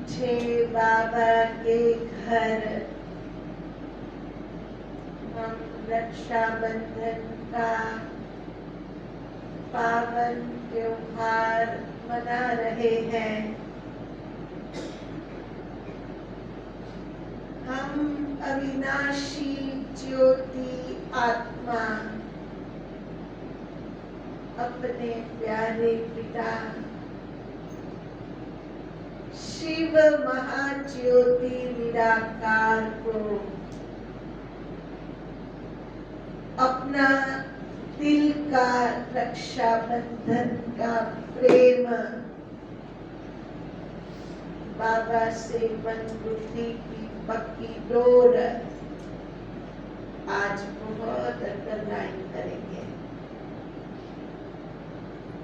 मीठे बाबा के घर हम रक्षाबंधन का पावन त्योहार मना रहे हैं। हम अविनाशी ज्योति आत्मा अपने प्यारे पिता शिव महाज्योति निराकार को अपना दिल का रक्षाबंधन का प्रेम बाबा से मन बुद्धि की पक्की डोर आज बहुत अंडरलाइन करेंगे।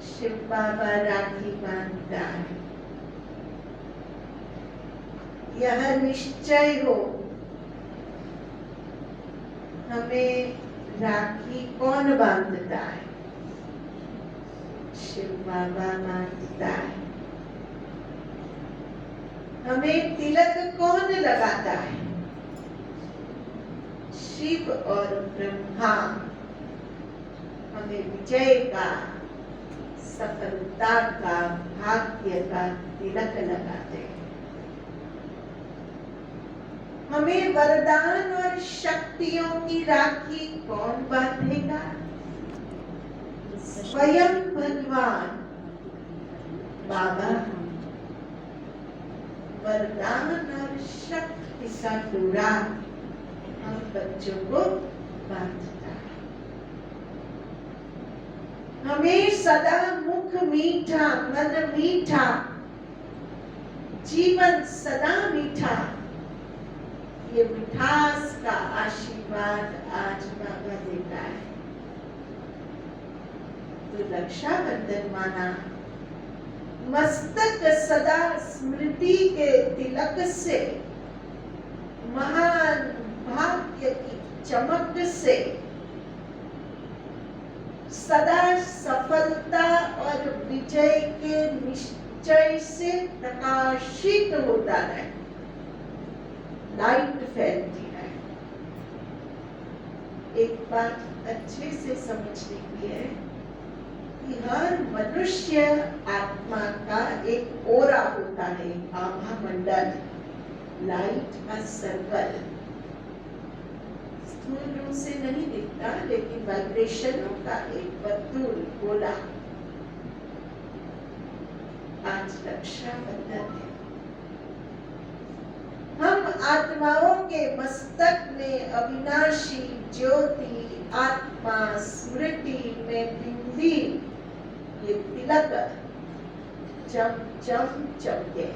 शिव बाबा राखी बांधता है। यह निश्चय हो हमें राखी कौन बांधता है? शिव बाबा बांधता है। हमें तिलक कौन लगाता है? शिव और ब्रह्मा हमें विजय का, सफलता का, भाग्य का तिलक लगाते हैं। हमें वरदान और शक्तियों की राखी कौन बांधेगा? स्वयं भगवान बाबा वरदान और शक्ति का डोरा हम बच्चों को बांधता है। हमें सदा मुख मीठा, मन मीठा, जीवन सदा मीठा, ये मिठास का आशीर्वाद आज बाबा देता है। तो रक्षाबंधन माना मस्तक सदा स्मृति के तिलक से, महान भाग्य की चमक से, सदा सफलता और विजय के निश्चय से प्रकाशित होता है, लाइट फैलती है। एक बात अच्छे से समझने की है कि हर मनुष्य आत्मा का एक ओरा होता है, आभा मंडल, लाइट का सर्कल। स्थूल रूप से नहीं दिखता, लेकिन वाइब्रेशनों का एक वर्तुल, गोला। आज रक्षाबंधन है। हम आत्माओं के मस्तक में अविनाशी ज्योति आत्मा स्मृति में बिंदी, ये तिलक चम चम चमके।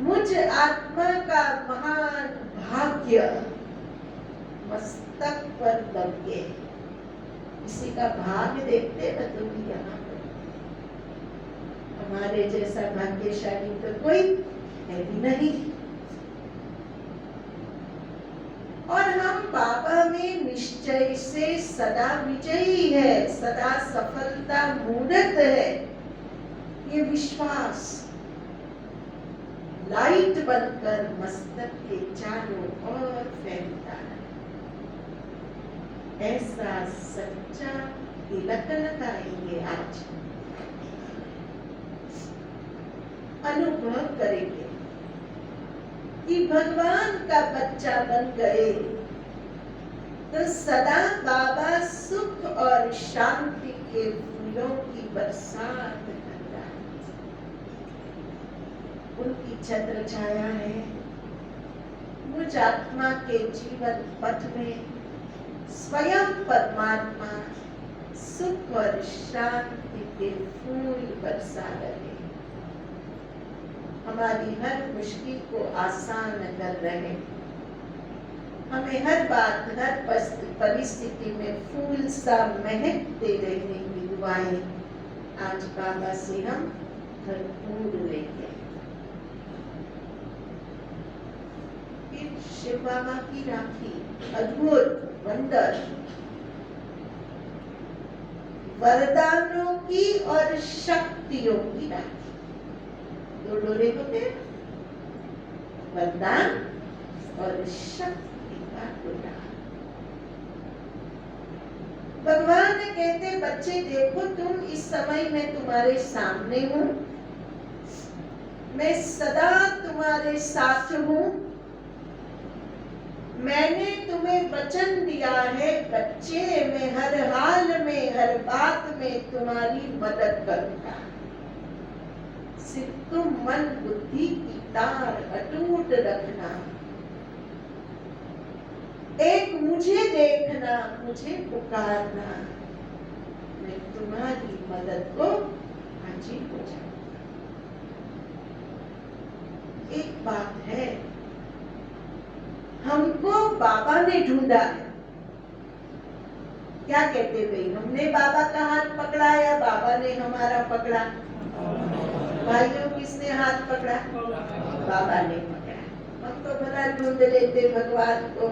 मुझ आत्मा का महान भाग्य मस्तक पर लगे। किसी का भाग्य देखते न तुम यहाँ पर, हमारे जैसा भाग्यशाली तो कोई है भी नहीं। और हम बाबा में निश्चय से सदा विजयी है, सदा सफलता मूर्त है। ये विश्वास लाइट बनकर मस्तक के चारों ओर फैलता है। ऐसा सच्चा तिलक लगाएंगे आज, अनुभव करेंगे कि भगवान का बच्चा बन गए तो सदा बाबा सुख और शांति के फूलों की बरसात करता है। उनकी छत्र छाया है मुझ आत्मा के जीवन पथ में। स्वयं परमात्मा सुख और शांति के फूल बरसा रहे, हमारी हर मुश्किल को आसान कर रहे, हमें हर बात, हर परिस्थिति में फूल सा महकते रहने की दुआएं आज बाबा से हम भरपूर लेंगे। फिर शिव बाबा की राखी, अद्भुत, वंडर, वरदानों की और शक्तियों की राखी। दो डोरे होते हैं, वरदान और शक्ति का डोरा। भगवान कहते बच्चे देखो, तुम इस समय मैं तुम्हारे सामने हूं, मैं सदा तुम्हारे साथ हूं। मैंने तुम्हें वचन दिया है बच्चे, मैं हर हाल में हर बात में तुम्हारी मदद करूंगा। सिर्फ तुम मन बुद्धि की तार अटूट रखना, एक मुझे देखना, मुझे पुकारना, मैं तुम्हारी मदद को हाजिर हो जाऊंगा। एक बात है, हमको बाबा ने ढूंढा है। क्या कहते भाई, हमने बाबा का हाथ पकड़ा या बाबा ने हमारा पकड़ा? भाइयों, किसने हाथ पकड़ा? बाबा ने पकड़ा। हम तो भला ढूंढ लेते भगवान को,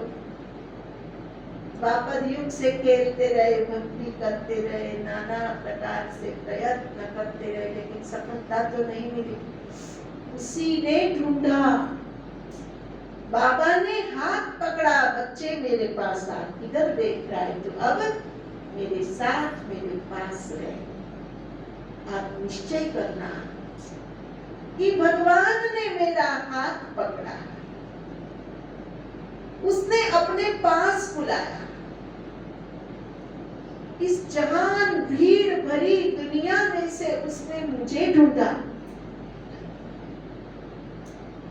द्वापर युग से खेलते रहे, भक्ति करते रहे, नाना प्रकार से प्रयत्न करते रहे, लेकिन सफलता तो नहीं मिली। उसी ने ढूंढा, बाबा ने हाथ पकड़ा, बच्चे मेरे पास आ, किधर देख रहा है तो अब मेरे साथ मेरे पास रहे। आप निश्चय करना कि भगवान ने मेरा हाथ पकड़ा, उसने अपने पास बुलाया। इस जहान भीड़ भरी दुनिया में से उसने मुझे ढूंढा,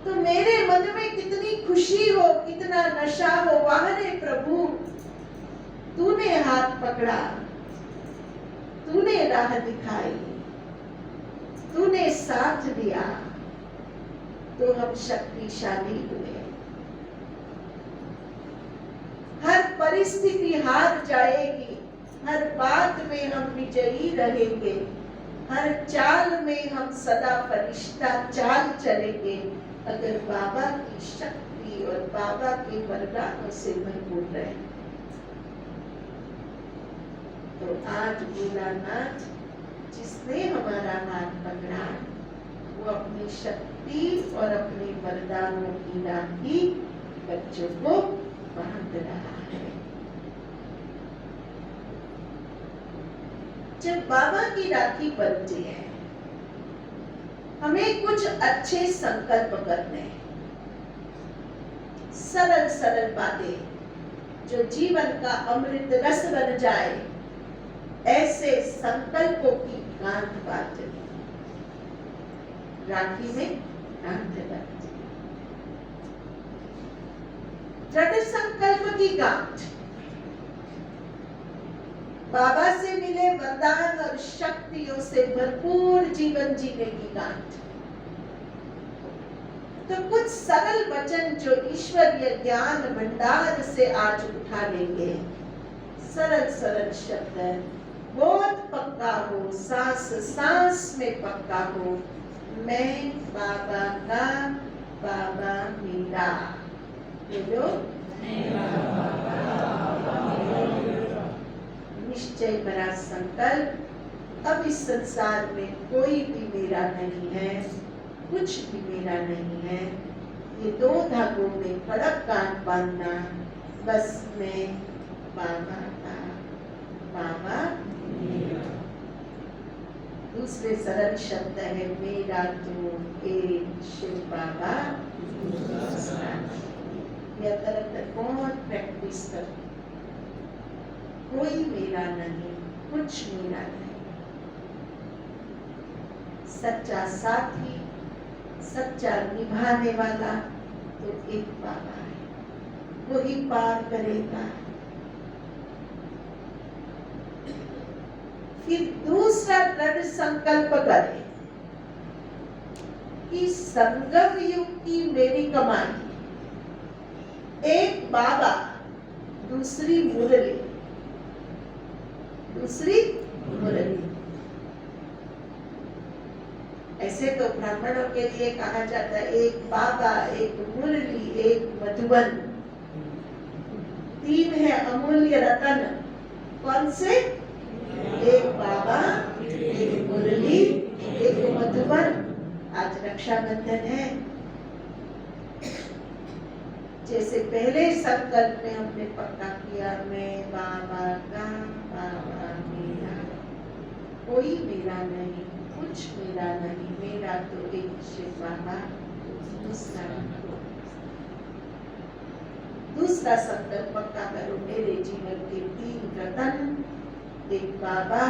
तो मेरे मन में कितनी खुशी हो, कितना नशा हो। वाह रे प्रभु, तूने हाथ पकड़ा, तूने राह दिखाई, तूने साथ दिया, तो हम शक्तिशाली हुए। हर परिस्थिति हार जाएगी, हर बात में हम विजयी रहेंगे, हर चाल में हम सदा फरिश्ता चाल चलेंगे, अगर बाबा की शक्ति और बाबा के वरदानों से भरपूर रहे। तो आज भोलानाथ जिसने हमारा हाथ पकड़ा, वो अपनी शक्ति और अपने वरदानों की राखी बच्चों को बांध रहा है। जब बाबा की राखी बनती है, हमें कुछ अच्छे संकल्प करने हैं, सरल सरल बातें जो जीवन का अमृत रस बन जाए, ऐसे संकल्पों की गांठ बांधनी। राखी में गांठ बांधनी, दृढ़ संकल्प की गांठ, बाबा से मिले वरदान और शक्तियों से भरपूर जीवन जीने की गांठ। तो कुछ सरल वचन जो ईश्वरीय ज्ञान भंडार से आज उठा लेंगे, सरल सरल शब्द, बहुत पक्का हो, सांस सांस में पक्का हो। मैं बाबा का, बाबा मेरा। बोलो, निश्चय भरा संकल्प, अब इस संसार में कोई भी मेरा नहीं है, कुछ भी मेरा नहीं है। ये दो धागों में कड़क गांठ बांधना, बस मैं बाबा का, बाबा मेरा। दूसरे सरल शब्द है मेरा तो एक शिव बाबा। यह तरफ बहुत प्रैक्टिस करते, कोई मेरा नहीं, कुछ मेरा नहीं। सच्चा साथी, सच्चा निभाने वाला तो एक बाबा है, वही पार करेगा। फिर दूसरा दृढ़ संकल्प करें कि संगम युग की मेरी कमाई, एक बाबा, दूसरी मुरली, दूसरी मुरली। ऐसे तो ब्राह्मणों के लिए कहा जाता है एक बाबा, एक मुरली, एक मधुबन। तीन है अमूल्य रतन। कौन से? एक बाबा, एक मुरली, एक मधुबन। आज रक्षाबंधन है। जैसे पहले संकल्प में हमने पक्का किया, मैं बाबा का, बाबा मेरा, कोई मेरा नहीं, कुछ मेरा नहीं, मेरा तो एक शिव बाबा, दूसरा संकल्प पक्का करो, मेरे जीवन के 3 रतन, एक बाबा,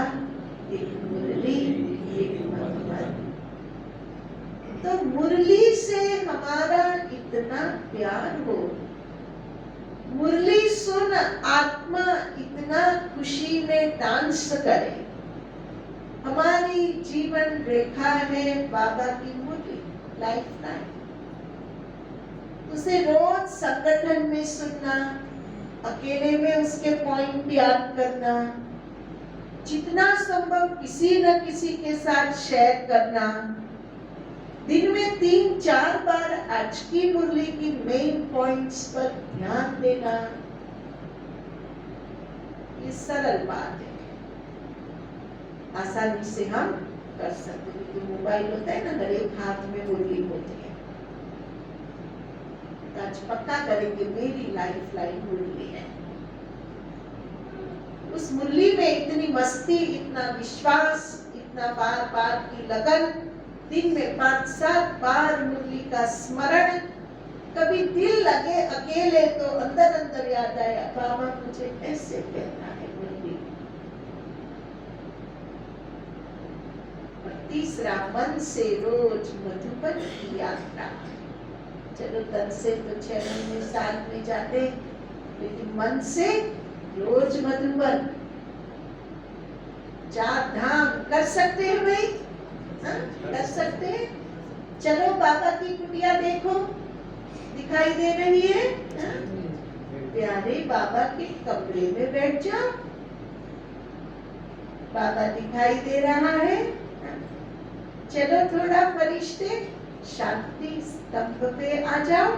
एक मुरली, एक मधुबन। तो मुरली से हमारा इतना प्यार हो, मुरली सुन आत्मा इतना खुशी में डांस करे। हमारी जीवन रेखा है बाबा की मुरली, लाइफ लाइन। उसे रोज संगठन में सुनना, अकेले में उसके पॉइंट याद करना, जितना संभव किसी न किसी के साथ शेयर करना, दिन में 3-4 बार आज की मुरली की मेन पॉइंट्स पर ध्यान देना। ये सरल बात है, आसानी से हम कर सकते हैं। जो मोबाइल होता है ना, हर एक हाथ में मुरली होती है। तो आज पक्का करेंगे, मेरी लाइफ लाइन मुरली है। उस मुरली में इतनी मस्ती, इतना विश्वास, इतना बार बार की लगन, दिन में 5-7 बार मुरली का स्मरण। कभी दिल लगे अकेले तो अंदर अंदर याद आया, बाबा मुझे ऐसे कहना है मुरली। और तीसरा, मन से रोज मधुबन की यात्रा। चलो तन से तो 6 महीने साल में जाते, लेकिन मन से रोज मधुबन। 4 धाम कर सकते हैं भाई, कर सकते हैं। चलो बाबा की कुटिया देखो, दिखाई दे रही है। प्यारे बाबा के कमरे में बैठ जाओ, बाबा दिखाई दे रहा है। चलो थोड़ा फरिश्ते शांति स्तंभ पे आ जाओ,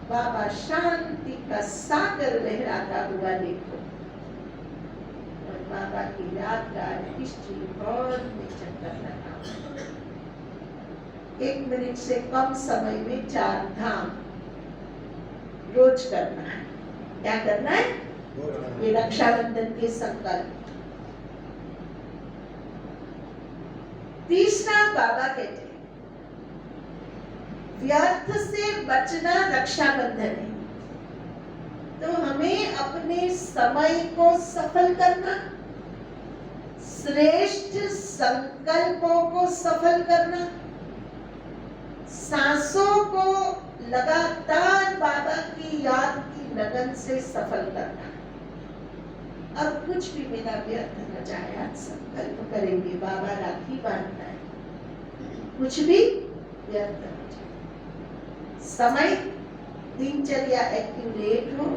बाबा शांति का सागर लहराता हुआ देखो। बाबा की यादगार हिस्ट्री और में चक्कर लगाओ। 1 मिनट से कम समय में 4 धाम रोज करना है। क्या करना है? ये रक्षाबंधन के संकल्प। तीसरा, बाबा कहते हैं व्यर्थ से बचना रक्षाबंधन है। तो हमें अपने समय को सफल करना, श्रेष्ठ संकल्पों को सफल करना, सांसों को लगातार बाबा की याद की लगन से सफल करना। अब कुछ भी मेरा व्यर्थ न जाए, आज संकल्प करेंगे, बाबा राखी बांधना है, कुछ भी व्यर्थ न जाए। समय, दिनचर्या एक्यूरेट हो,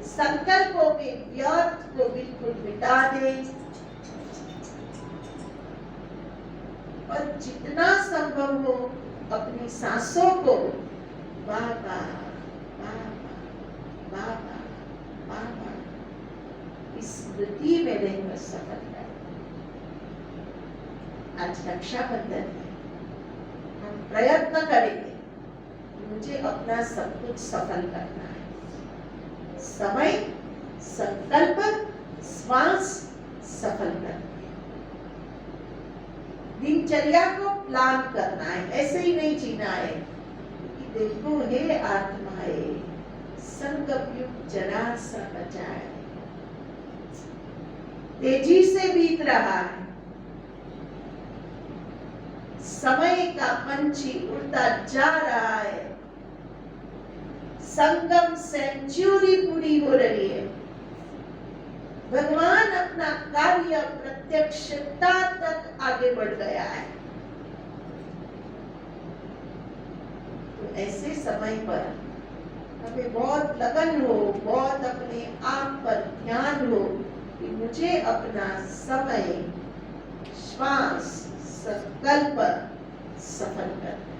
संकल्पों में व्यर्थ को बिल्कुल मिटा दे, और जितना संभव हो अपनी सांसों को बाबा बाबा बाबा बाबा इस स्मृति में रहकर सफल करें। आज रक्षाबंधन है, हम प्रयत्न करेंगे, मुझे अपना सब कुछ सफल करना है। समय, संकल्प, श्वास सफल करना है। दिनचर्या को प्लान करना है, ऐसे ही नहीं जीना है कि देखो हे आत्माएं, संकल्प युग जरा सा बचा है, तेजी से बीत रहा है, समय का पंछी उड़ता जा रहा है, संगम सेंचुरी पूरी हो रही है, भगवान अपना कार्य प्रत्यक्षता तक आगे बढ़ गया है। तो ऐसे समय पर हमें बहुत लगन हो, बहुत अपने आप पर ध्यान हो कि मुझे अपना समय, श्वास, संकल्प सफल करना।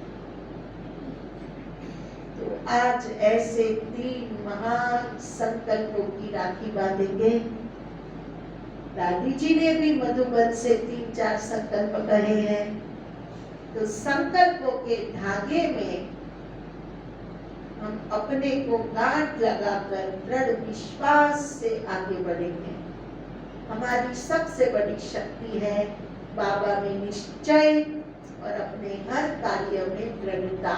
तो आज ऐसे 3 महान संकल्पों की राखी बांधेंगे। दादी जी ने भी मधुबन से 3-4 संकल्प कहे हैं। तो संकल्पों के धागे में हम अपने को गांठ लगाकर दृढ़ विश्वास से आगे बढ़ेंगे। हमारी सबसे बड़ी शक्ति है बाबा में निश्चय और अपने हर कार्य में दृढ़ता।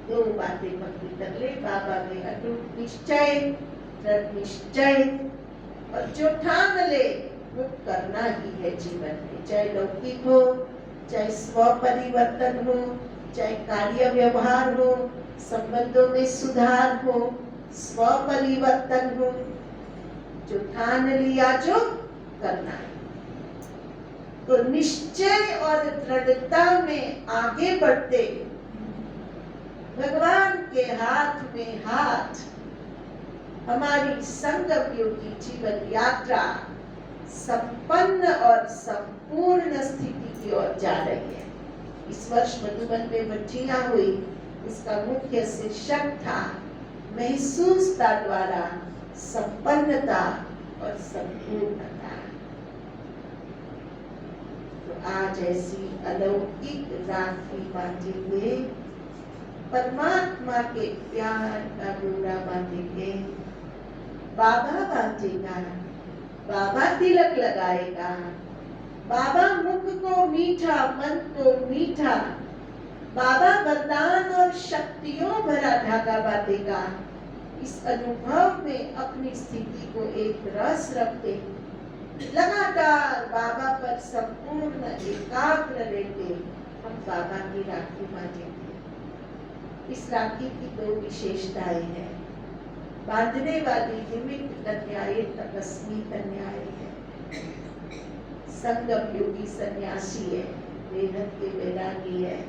2 बातें पक्की कर ले, बाबा में अटूट निश्चय, दृढ़ निश्चय, और जो ठान ले वो करना ही है जीवन में, चाहे लौकिक हो, चाहे स्व परिवर्तन हो, चाहे कार्य व्यवहार हो, संबंधों में सुधार हो, स्व परिवर्तन हो, जो ठान लिया जो करना है। तो निश्चय और दृढ़ता में आगे बढ़ते भगवान के हाथ में हाथ हमारी संगम योगी जीवन यात्रा संपन्न और संपूर्ण स्थिति की ओर जा रही है। इस वर्ष मधुबन में भट्टियां हुई, इसका मुख्य शीर्षक था महसूसता द्वारा संपन्नता और संपूर्णता। तो आज ऐसी अलौकिक राखी बांटेंगे, परमात्मा के प्यार का डोरा बांधेंगे, बाबा बांधेगा, बाबा तिलक लगाएगा, बाबा मुख को मीठा, मन को मीठा, बाबा वरदान और शक्तियों भरा धागा बांधेगा। इस अनुभव में अपनी स्थिति को एक रस रखते लगातार बाबा पर संपूर्ण एकाग्र रहते हम बाबा की राखी बांधेंगे। इस राखी की 2 विशेषताएं हैं। बांधने वाली निमित्त कन्याएं तपस्वी कन्याएं है, संगम योगी सन्यासी है, बेहद के वैरागी है।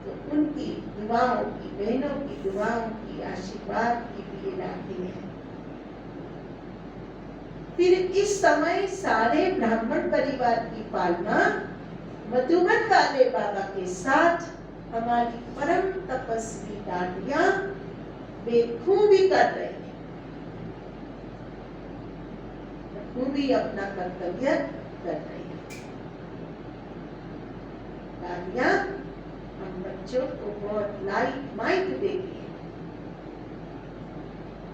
तो उनकी दुआओं की, बहनों की दुआओं की, आशीर्वाद की भी ये राखी है। फिर इस समय सारे ब्राह्मण परिवार की पालना मधुबन वाले बाबा के साथ हमारी परम तपस्वी दादियां बेखूबी कर रही है, खूबी अपना कर्तव्य कर रही है। दादियां हम बच्चों को बहुत लाइट माइट देती है।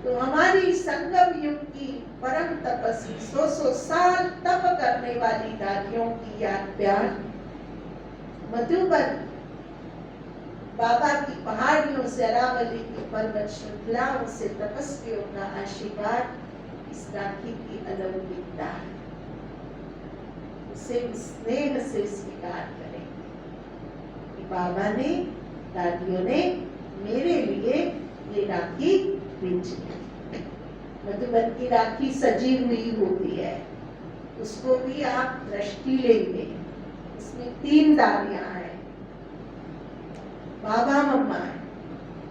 तो हमारी संगम युग की परम तपस्वी 100 साल तप करने वाली दादियों की याद प्यार मधुबन बाबा की पहाड़ियों से, अरावली की पर्वत श्रृंखलाओं से तपस्वियों का आशीर्वाद इस राखी की अलौकिकता है। उसे स्नेह से स्वीकार करें कि बाबा ने, दादियों ने मेरे लिए ये राखी भेजी है। मधुबन की राखी सजी हुई होती है, उसको भी आप दृष्टि लेंगे। इसमें 3 दादियां हैं, बाबा मम्मा है,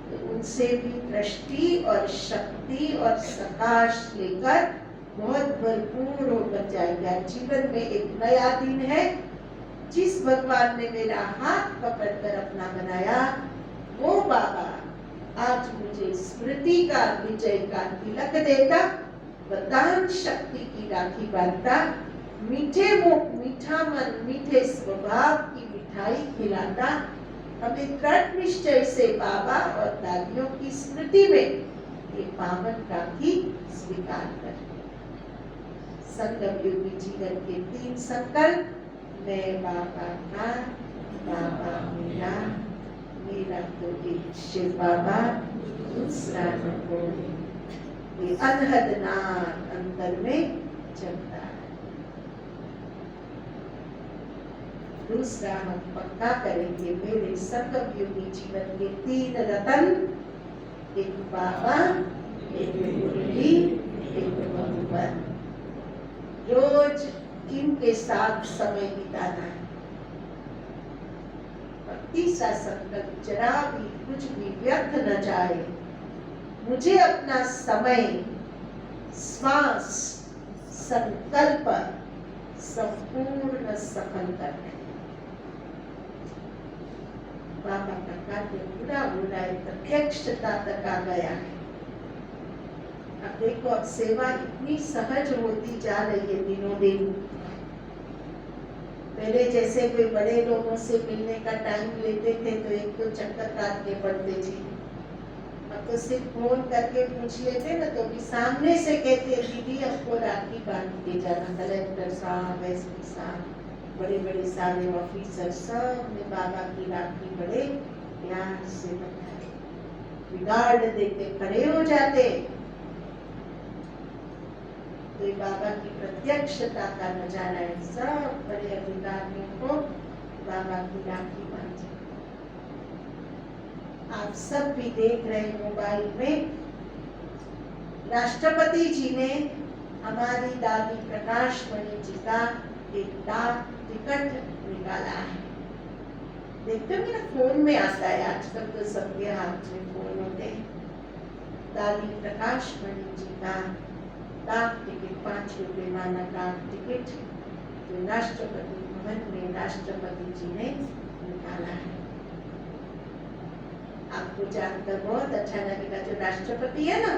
तो उनसे भी दृष्टि और शक्ति और सकाश लेकर बहुत भरपूर होकर जाएगा। जीवन में एक नया दिन है। जिस भगवान ने मेरा हाथ पकड़कर अपना बनाया, वो बाबा आज मुझे स्मृति का, विजय का तिलक देता, वरदान शक्ति की राखी बांधता, मीठे मुख, मीठा मन, मीठे स्वभाव की मिठाई खिलाता, हमें दृढ़ निश्चय से बाबा और दादियों की स्मृति में ये पावन राखी स्वीकार कर। संगम योगी जीवन के 3 संकल्प, मैं बाबा का, बाबा मेरा, मेरा तो एक शिव बाबा, दूसरा न कोई। ये अनहद नाद अंतर में चलता है। दूसरा हम पक्का करेंगे, मेरे संगम योगी जीवन के 3 रतन, एक बाबा, एक मुरली, एक मधुबन। रोज इनके साथ समय बिताना है। और तीसरा संकल्प, जरा भी कुछ भी व्यर्थ न जाए, मुझे अपना समय, श्वास, संकल्प संपूर्ण सफल करना है। बाबा का कार्य पूरा हो रहा है, प्रत्यक्षता तक आ गया है। अब देखो, अब सेवा इतनी सहज होती जा रही है दिनों दिन। पहले जैसे कोई बड़े लोगों से मिलने का टाइम लेते थे तो एक तो चक्कर काटने पड़ते थे, अब तो सिर्फ फोन करके पूछ लेते ना तो भी सामने से कहते दीदी हमको राखी बांध के जाना। कलेक्टर साहब, एसपी साहब, बड़े बड़े सारे ऑफिसर सब ने बाबा की राखी बड़े प्यार से बताए, बिगाड़ देते, खड़े हो जाते। तो ये बाबा की प्रत्यक्षता का नजारा है। सब बड़े अधिकारियों को बाबा की राखी बांधी। आप सब भी देख रहे हैं मोबाइल में, राष्ट्रपति जी ने हमारी दादी प्रकाश मणि जी का एक डाक टिकट निकाला है। देखते हो ना, फोन में आता है, आजकल तो सबके हाथ में फोन होते हैं। दादी प्रकाश मणि जी का डाक टिकट, 5 रुपए वाला डाक टिकट जो राष्ट्रपति भवन में राष्ट्रपति जी ने निकाला है। आपको जानकर बहुत अच्छा लगेगा, जो राष्ट्रपति है ना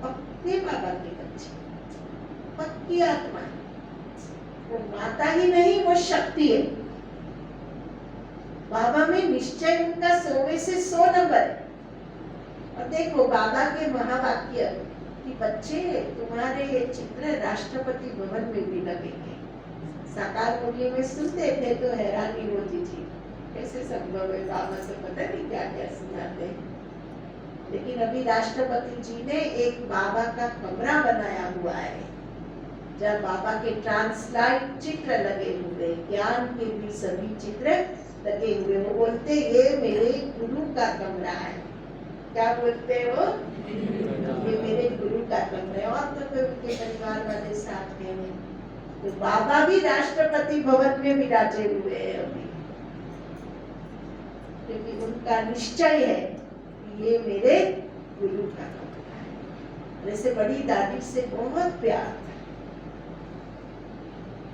पक्के बाबा के बच्चे, पक्की आत्मा, वो माता ही नहीं वो शक्ति है। बाबा में निश्चय उनका 100 में से 100 नंबर है। और देखो बाबा के महावाक्य कि बच्चे तुम्हारे ये चित्र राष्ट्रपति भवन में भी लगेंगे। साकार मूल्य में सुनते थे तो हैरानी होती थी, कैसे संभव है, बाबा से पता नहीं क्या क्या सुनाते हैं। लेकिन अभी राष्ट्रपति जी ने एक बाबा का कमरा बनाया हुआ है जहाँ बाबा के ट्रांसलाइट चित्र लगे हुए, ज्ञान के भी सभी चित्र लगे हुए। वो बोलते ये मेरे गुरु का कमरा है। क्या बोलते हो? ये मेरे गुरु का कमरा है। और तो कोई उनके परिवार वाले साथ में नहीं। तो बाबा भी राष्ट्रपति भवन में विराजे हुए हैं अभी, क्योंकि उनका निश्चय है कि ये मेरे गुरु का कमरा है। वैसे बड़ी दादी से बहुत प्यार था।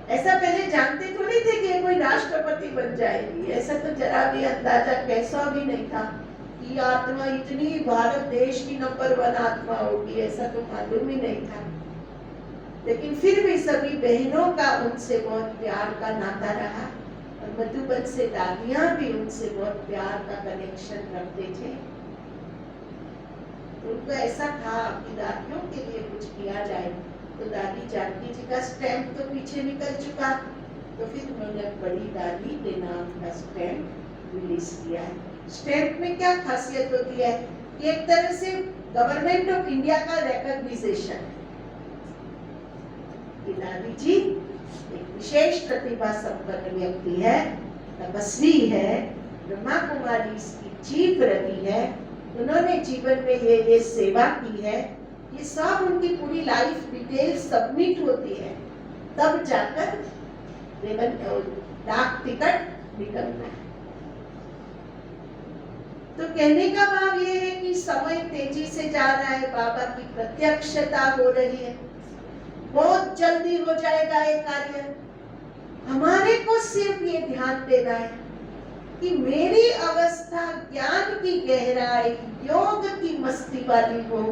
ऐसा पहले जानते थोड़ी थे कि ये कोई राष्ट्रपति बन जाएगी, ऐसा तो जरा भी अंदाजा कैसा भी नहीं था कि आत्मा इतनी भारत देश की नंबर 1 आत्मा होगी, ऐसा तो मालूम ही नहीं था। लेकिन फिर भी सभी बहनों का उनसे बहुत प्यार का नाता रहा, और मधुबन से दादियां भी उनसे बहुत प्यार का कनेक्शन रखते थे। उनको ऐसा था कि दादियों के लिए कुछ किया जाए। तो दादी जानकी जी का स्टैम्प तो पीछे निकल चुका, तो फिर उन्होंने बड़ी दादी के नाम का स्टैम्प रिलीज किया है। स्टैम्प में क्या खासियत होती है कि एक तरह से गवर्नमेंट ऑफ इंडिया का रिकॉग्निशन है कि दादी जी एक विशेष प्रतिभा संपन्न व्यक्ति है, तपस्वी है, ब्रह्मा कुमारी इसकी चीफ रही है, उन्होंने जीवन में ये सेवा की है। ये सब उनकी पूरी लाइफ डिटेल सबमिट होती है, तब जाकर डाक टिकट निकलना है। तो कहने का भाव ये है कि समय तेजी से जा रहा है, बाबा की प्रत्यक्षता हो रही है, बहुत जल्दी हो जाएगा ये कार्य। हमारे को सिर्फ ये ध्यान देना है कि मेरी अवस्था ज्ञान की गहराई, योग की मस्ती वाली हो,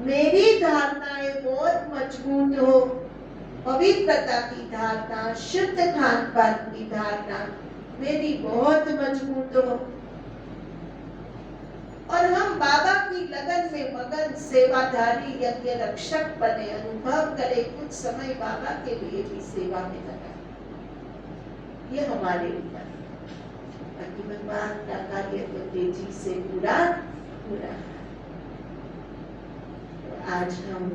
मेरी धारणाएं बहुत मजबूत हो, पवित्रता की धारणा, शुद्ध खान पान की धारणा मेरी बहुत मजबूत हो, और हम बाबा की लगन में मगन सेवाधारी यज्ञ रक्षक बने, अनुभव करें कुछ समय बाबा के लिए भी सेवा में लगा। ये हमारे ऊपर, बाकी भगवान का कार्य तो तेजी से पूरा पूरा। तो आज हम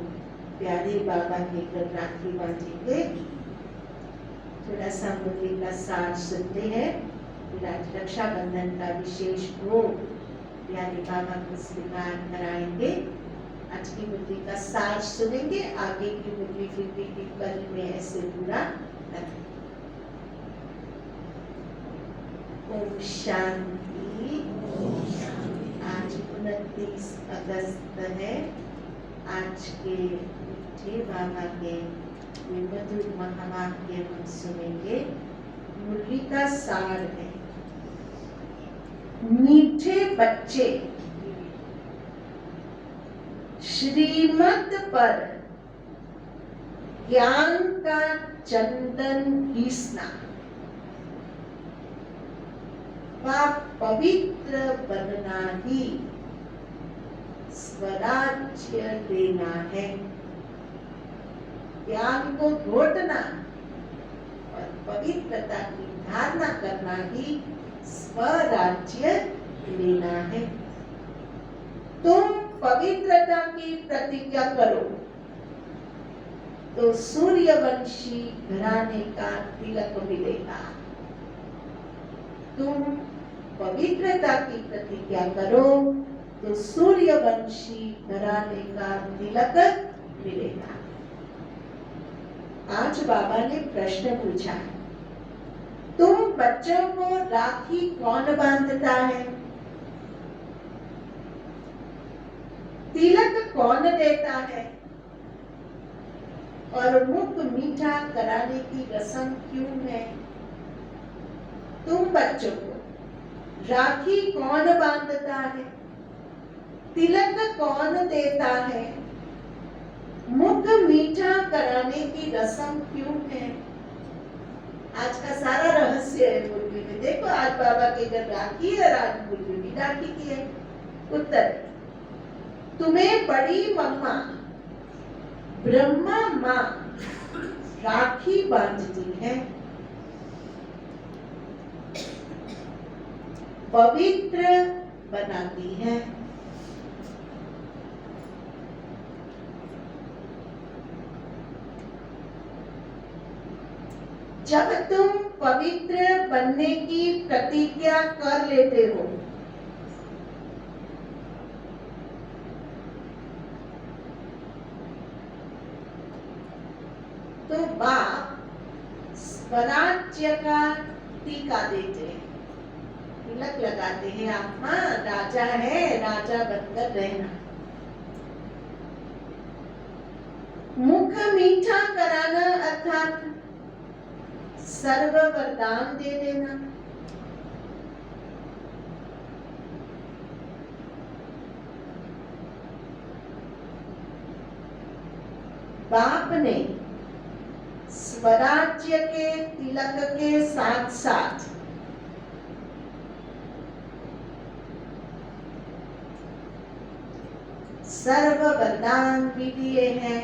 प्यारे बाबा के घर राखी बांधेंगे। थोड़ा सा मुरली का सार सुनते हैं, फिर आज रक्षाबंधन का विशेष भोग प्यारे बाबा को स्वीकार कराएंगे। आज की मुरली का सार सुनेंगे, आगे की मुरली फिर भी कल में ऐसे पूरा करेंगे। ओम शांति। आज 29 अगस्त है। आज के मीठे बाबा के मधुर महावाक्य हम सुनेंगे। मुरली का सार है, मीठे बच्चे श्रीमत पर ज्ञान का चंदन घिसना व पवित्र बनना ही स्वराज्य लेना है। ज्ञान को घोटना और पवित्रता की धारणा करना ही स्वराज्य लेना है। तुम पवित्रता की प्रतिज्ञा करो तो सूर्यवंशी घराने का तिलक मिलेगा। तुम पवित्रता की प्रतिज्ञा करो तो सूर्यवंशी घराने का तिलक मिलेगा। आज बाबा ने प्रश्न पूछा, तुम बच्चों को राखी कौन बांधता है? तिलक कौन देता है? और मुख मीठा कराने की रस्म क्यों है? तुम बच्चों को राखी कौन बांधता है? तिलक कौन देता है? मुख मीठा कराने की रस्म क्यों है? आज का सारा रहस्य है मुरली में। देखो आज बाबा के घर राखी है, आज मुरली भी राखी की है। उत्तर, तुम्हें बड़ी मम्मा ब्रह्मा माँ राखी बांधती है, पवित्र बनाती है। जब तुम पवित्र बनने की प्रतिज्ञा कर लेते हो तो बाप स्वराज्य का टीका देते हैं, तिलक लगाते हैं। आत्मा राजा है, राजा बनकर रहना। मुख मीठा कराना अर्थात सर्व वरदान दे देना। बाप ने स्वराज्य के तिलक के साथ साथ सर्व वरदान भी दिए हैं।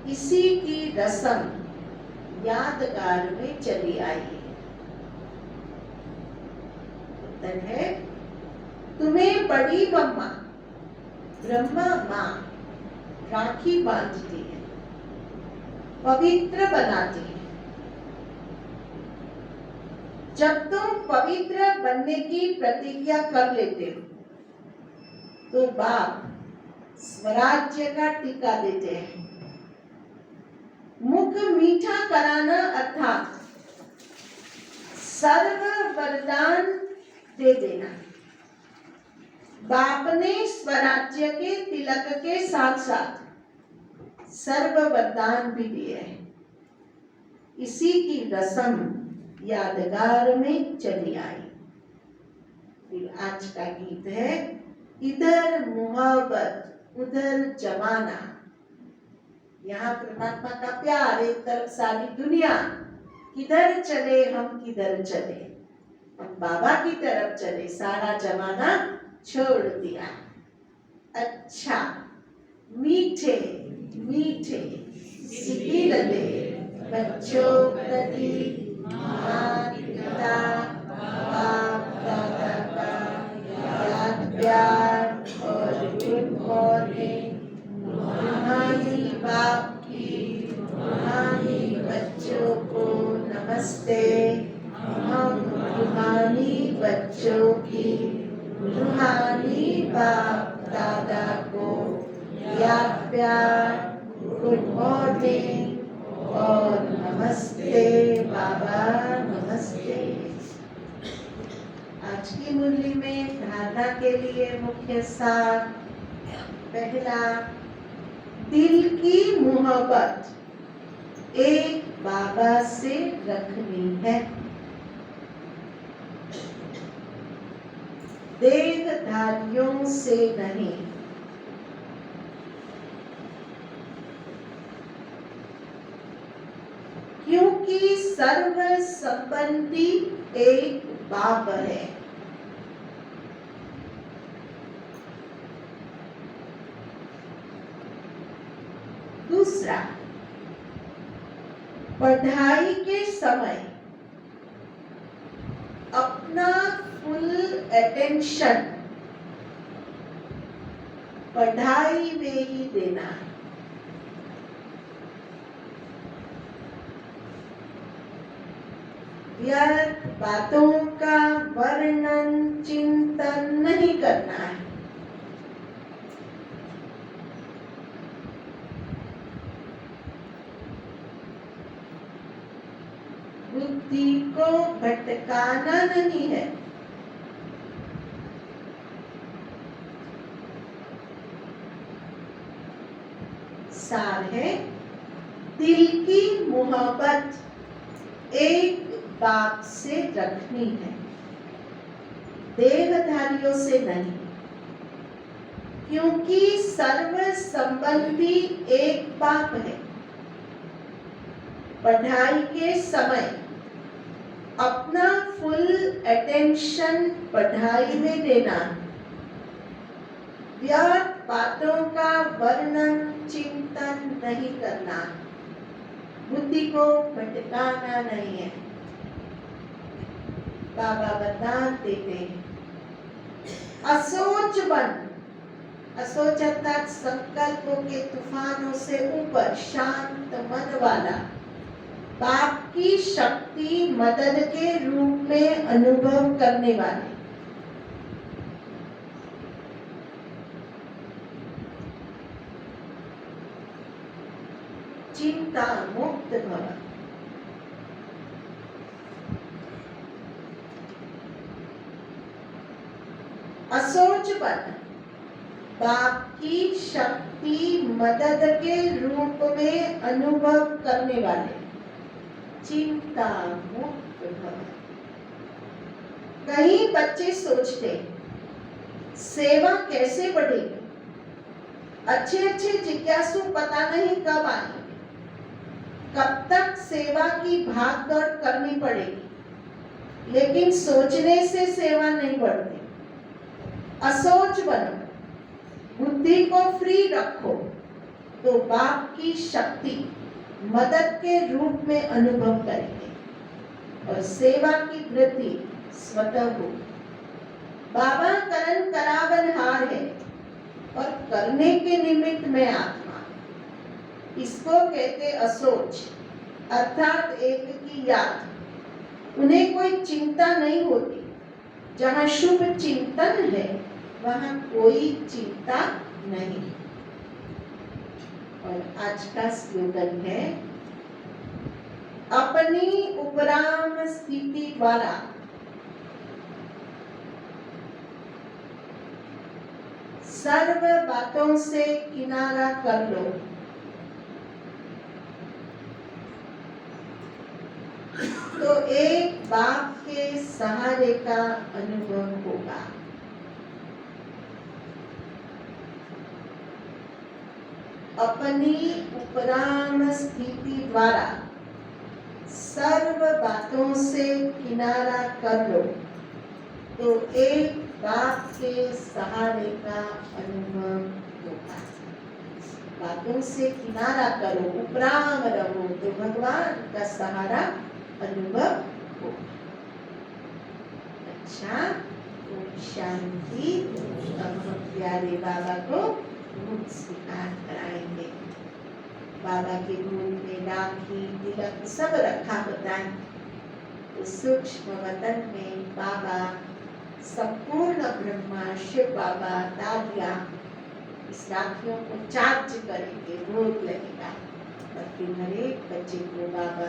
इसी की रस्म यादगार में चली आई है। उत्तर है, तुम्हें बड़ी मम्मा ब्रह्मा माँ राखी बांधती है, पवित्र बनाती है। जब तुम पवित्र बनने की प्रतिज्ञा कर लेते हो तो बाप स्वराज्य का टीका देते हैं। मुख मीठा कराना अर्थात सर्व वरदान दे देना। बाप ने स्वराज्य के तिलक के साथ साथ सर्व वरदान भी दिए हैं। इसी की रस्म यादगार में चली आई। फिर आज का गीत है, इधर मोहब्बत उधर जमाना। यहाँ परमात्मा का प्यार, एक तरफ सारी दुनिया, किधर चले हम किधर चले, हम बाबा की तरफ चले, सारा जमाना छोड़ दिया। अच्छा मीठे मीठे सिक्की लगे बच्चों प्रति माता पिता बाप दादा का याद प्यार और गुड मॉर्निंग। रूहानी बाप की रूहानी बच्चों को नमस्ते। हम रूहानी बच्चों की रूहानी बाप दादा को याद प्यार, गुड मॉर्निंग और नमस्ते बाबा, नमस्ते। आज की मुरली में धारणा के लिए मुख्य सार, पहला, दिल की मोहब्बत एक बाबा से रखनी है। देहधारियों से नहीं। क्योंकि सर्व संबंधी एक बाप है। दूसरा, पढ़ाई के समय अपना फुल अटेंशन पढ़ाई में ही देना है। व्यर्थ बातों का वर्णन चिंतन नहीं करना है। बुद्धि को भटकाना नहीं है। सार है, दिल की मोहब्बत एक बाप से रखनी है, देहधारियों से नहीं। क्योंकि सर्व संबंधी एक बाप है। पढ़ाई के समय अपना फुल अटेंशन पढ़ाई में देना, व्यर्थ बातों का वर्णन चिंतन नहीं करना, बुद्धि को भटकाना नहीं है। बाबा वरदान देते हैं, असोच बन, असोच अर्थात संकल्पों के तूफानों से ऊपर शांत मन वाला, बाप की शक्ति मदद के रूप में अनुभव करने वाले। चिंता मुक्त भव। असोच बन, बाप की शक्ति मदद के रूप में अनुभव करने वाले। चिंता मुक्त भव। कई बच्चे सोचते सेवा कैसे बढ़ेगी, अच्छे अच्छे जिज्ञासु पता नहीं कब आएंगे, कब तक सेवा की भागदौड़ करनी पड़ेगी, लेकिन सोचने से सेवा नहीं बढ़ती। असोच बनो, बुद्धि को फ्री रखो, तो बाप की शक्ति मदद के रूप में अनुभव करेंगे और सेवा की वृद्धि स्वतः हो। बाबा करण करावनहार है और करने के निमित्त में आत्मा। इसको कहते असोच, अर्थात एक की याद। उन्हें कोई चिंता नहीं होती। जहाँ शुभ चिंतन है वहाँ कोई चिंता नहीं। और आज का स्लोगन है, अपनी उपराम स्थिति द्वारा सर्व बातों से किनारा कर लो। तो एक बाप के सहारे का अनुभव होगा। अपनी उपराम स्थिति द्वारा सर्व बातों से किनारा कर लो, तो एक बाप के सहारे का अनुभव होगा। बातों से किनारा करो, उपराम रहो, तो भगवान का सहारा अनुभव होगा। अच्छा, शांति। अब हम प्यारे बाबा को मुख स्वीकार कराएंगे। बाबा के गोद में राखी तिलक सब रखा होता है। तो सूक्ष्म वतन में बाबा संपूर्ण ब्रह्मा शिव बाबा दादिया इस राखियों को चार्ज करेंगे, भोग लगेगा और फिर हर एक बच्चे को बाबा